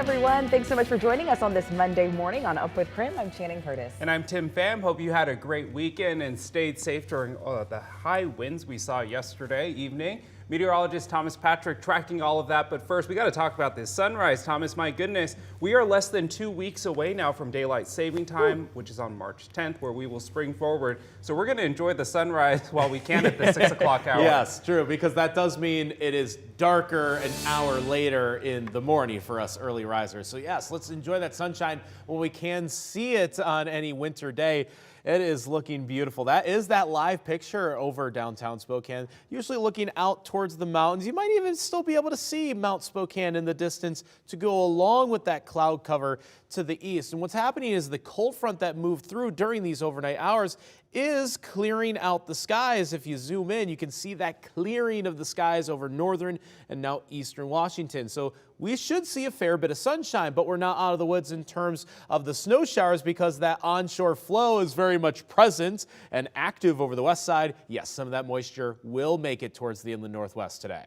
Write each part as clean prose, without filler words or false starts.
everyone. Thanks so much for joining us on this Monday morning on Up with KREM. I'm Channing Curtis. And I'm Tim Pham. Hope you had a great weekend and stayed safe during the high winds we saw yesterday evening. Meteorologist Thomas Patrick tracking all of that. But first, we got to talk about this sunrise. Thomas, my goodness, we are less than 2 weeks away now from daylight saving time, which is on March 10th, where we will spring forward. So we're going to enjoy the sunrise while we can at the 6 o'clock hour. Yes, true, because that does mean it is darker an hour later in the morning for us early risers. So yes, let's enjoy that sunshine when we can see it on any winter day. It is looking beautiful. That is that live picture over downtown Spokane, usually looking out towards the mountains. You might even still be able to see Mount Spokane in the distance to go along with that cloud cover to the east. And what's happening is the cold front that moved through during these overnight hours is clearing out the skies. If you zoom in, you can see that clearing of the skies over northern and now eastern Washington. So we should see a fair bit of sunshine, but we're not out of the woods in terms of the snow showers because that onshore flow is very much present and active over the west side. Yes, some of that moisture will make it towards the inland northwest today.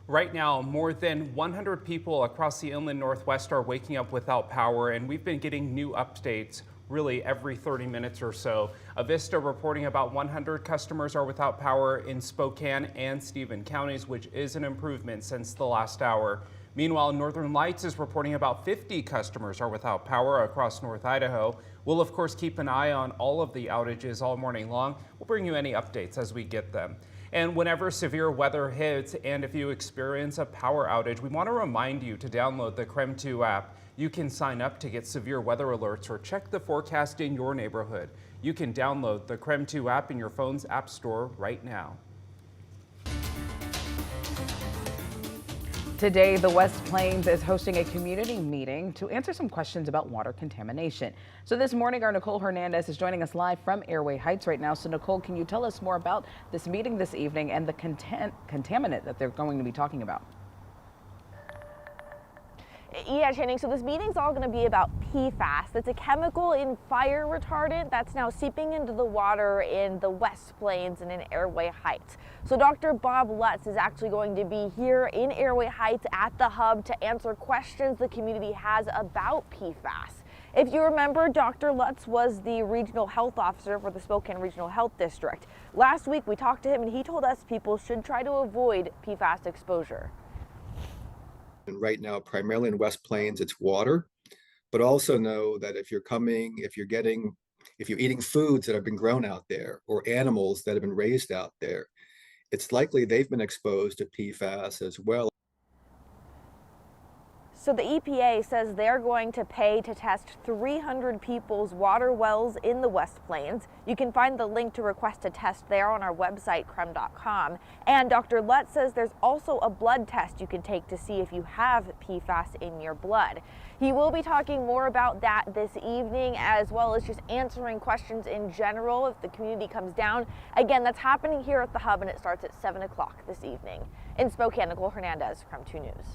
Right now, more than 100 people across the inland northwest are waking up without power, and we've been getting new updates really every 30 minutes or so. Avista reporting about 100 customers are without power in Spokane and Stephen counties, which is an improvement since the last hour. Meanwhile, Northern Lights is reporting about 50 customers are without power across North Idaho. We'll of course keep an eye on all of the outages all morning long. We'll bring you any updates as we get them. And whenever severe weather hits and if you experience a power outage, we want to remind you to download the KREM 2 app. You can sign up to get severe weather alerts or check the forecast in your neighborhood. You can download the KREM 2 app in your phone's app store right now. Today, the West Plains is hosting a community meeting to answer some questions about water contamination. So this morning, our Nicole Hernandez is joining us live from Airway Heights right now. So Nicole, can you tell us more about this meeting this evening and the contaminant that they're going to be talking about? Yeah, Channing, so this meeting's all going to be about PFAS. That's a chemical in fire retardant that's now seeping into the water in the West Plains and in Airway Heights. So Dr. Bob Lutz is actually going to be here in Airway Heights at the hub to answer questions the community has about PFAS. If you remember, Dr. Lutz was the regional health officer for the Spokane Regional Health District. Last week we talked to him and he told us people should try to avoid PFAS exposure. And right now, primarily in West Plains, it's water, but also know that if you're eating foods that have been grown out there or animals that have been raised out there, it's likely they've been exposed to PFAS as well. So the EPA says they're going to pay to test 300 people's water wells in the West Plains. You can find the link to request a test there on our website, krem.com. And Dr. Lutz says there's also a blood test you can take to see if you have PFAS in your blood. He will be talking more about that this evening, as well as just answering questions in general if the community comes down. Again, that's happening here at the hub, and it starts at 7 o'clock this evening. In Spokane, Nicole Hernandez, KREM 2 News.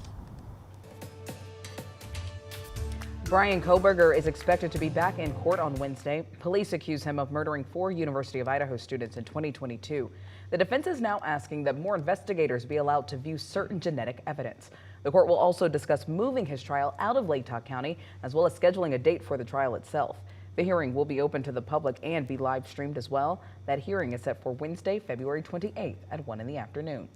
Brian Koberger is expected to be back in court on Wednesday. Police accuse him of murdering 4 University of Idaho students in 2022. The defense is now asking that more investigators be allowed to view certain genetic evidence. The court will also discuss moving his trial out of Lake Tahoe County, as well as scheduling a date for the trial itself. The hearing will be open to the public and be live streamed as well. That hearing is set for Wednesday, February 28th at 1 in the afternoon.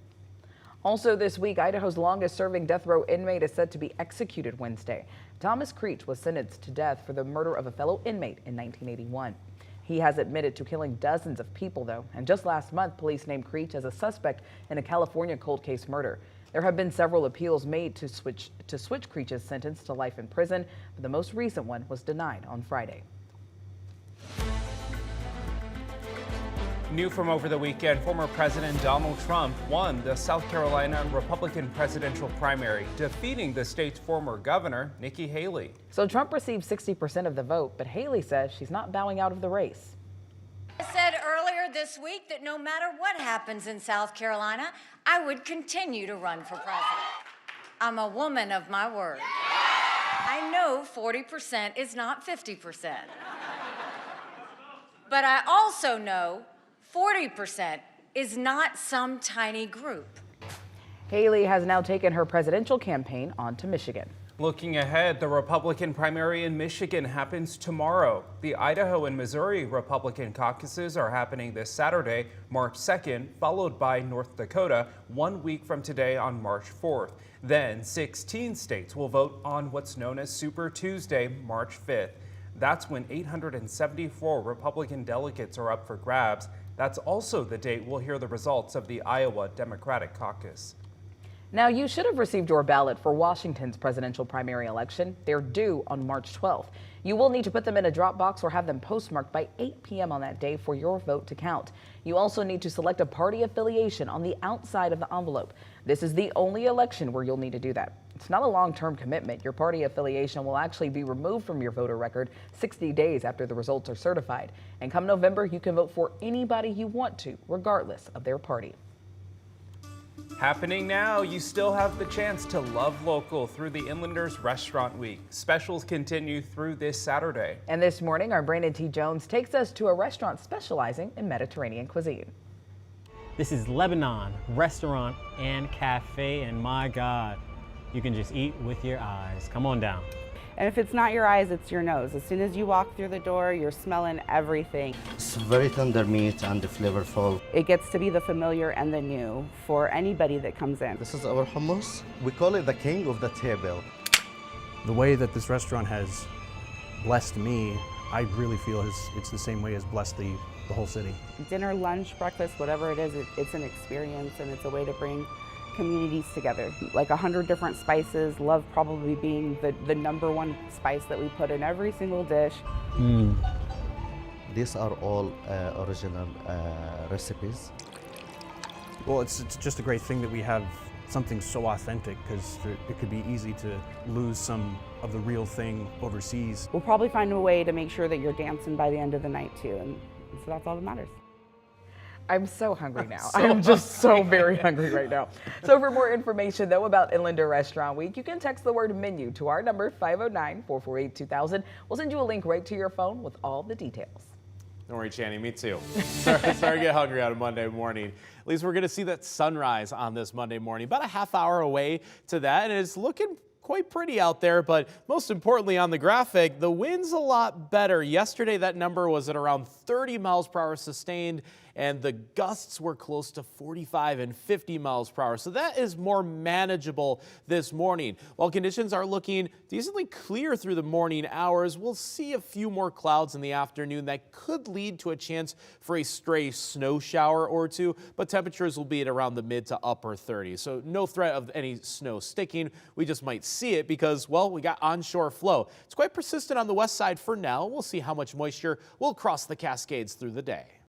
Also this week, Idaho's longest-serving death row inmate is set to be executed Wednesday. Thomas Creech was sentenced to death for the murder of a fellow inmate in 1981. He has admitted to killing dozens of people, though, and just last month, police named Creech as a suspect in a California cold case murder. There have been several appeals made to switch Creech's sentence to life in prison, but the most recent one was denied on Friday. New from over the weekend, former President Donald Trump won the South Carolina Republican presidential primary, defeating the state's former governor, Nikki Haley. So Trump received 60% of the vote, but Haley says she's not bowing out of the race. I said earlier this week that no matter what happens in South Carolina, I would continue to run for president. I'm a woman of my word. I know 40% is not 50%. But I also know 40% is not some tiny group. Haley has now taken her presidential campaign onto Michigan. Looking ahead, the Republican primary in Michigan happens tomorrow. The Idaho and Missouri Republican caucuses are happening this Saturday, March 2nd, followed by North Dakota 1 week from today on March 4th. Then 16 states will vote on what's known as Super Tuesday, March 5th. That's when 874 Republican delegates are up for grabs. That's also the date we'll hear the results of the Iowa Democratic Caucus. Now, you should have received your ballot for Washington's presidential primary election. They're due on March 12th. You will need to put them in a drop box or have them postmarked by 8 p.m. on that day for your vote to count. You also need to select a party affiliation on the outside of the envelope. This is the only election where you'll need to do that. It's not a long-term commitment. Your party affiliation will actually be removed from your voter record 60 days after the results are certified. And come November, you can vote for anybody you want to, regardless of their party. Happening now, you still have the chance to love local through the Inlanders Restaurant Week. Specials continue through this Saturday. And this morning, our Brandon T. Jones takes us to a restaurant specializing in Mediterranean cuisine. This is Lebanon Restaurant and Cafe, and my God, you can just eat with your eyes. Come on down. And if it's not your eyes, it's your nose. As soon as you walk through the door, you're smelling everything. It's very tender meat and flavorful. It gets to be the familiar and the new for anybody that comes in. This is our hummus. We call it the king of the table. The way that this restaurant has blessed me, I really feel it's the same way as blessed the whole city. Dinner, lunch, breakfast, whatever it is, it's an experience, and it's a way to bring communities together. Like 100 different spices, love probably being the #1 spice that we put in every single dish. These are all original recipes. Well, it's just a great thing that we have something so authentic, because it could be easy to lose some of the real thing overseas. We'll probably find a way to make sure that you're dancing by the end of the night too, and so that's all that matters. I'm so hungry now. I'm just so very hungry right now. So for more information, though, about Inlander Restaurant Week, you can text the word menu to our number 509-448-2000. We'll send you a link right to your phone with all the details. Don't worry, Channy, me too. Sorry to get hungry on a Monday morning. At least we're going to see that sunrise on this Monday morning. About a half hour away to that, and it's looking quite pretty out there, but most importantly on the graphic, the wind's a lot better. Yesterday, that number was at around 30 miles per hour sustained, and the gusts were close to 45 and 50 miles per hour. So that is more manageable this morning. While conditions are looking decently clear through the morning hours, we'll see a few more clouds in the afternoon that could lead to a chance for a stray snow shower or two, but temperatures will be at around the mid to upper 30s. So no threat of any snow sticking. We just might see it because, well, we got onshore flow. It's quite persistent on the west side for now. We'll see how much moisture will cross the Cascades through the day.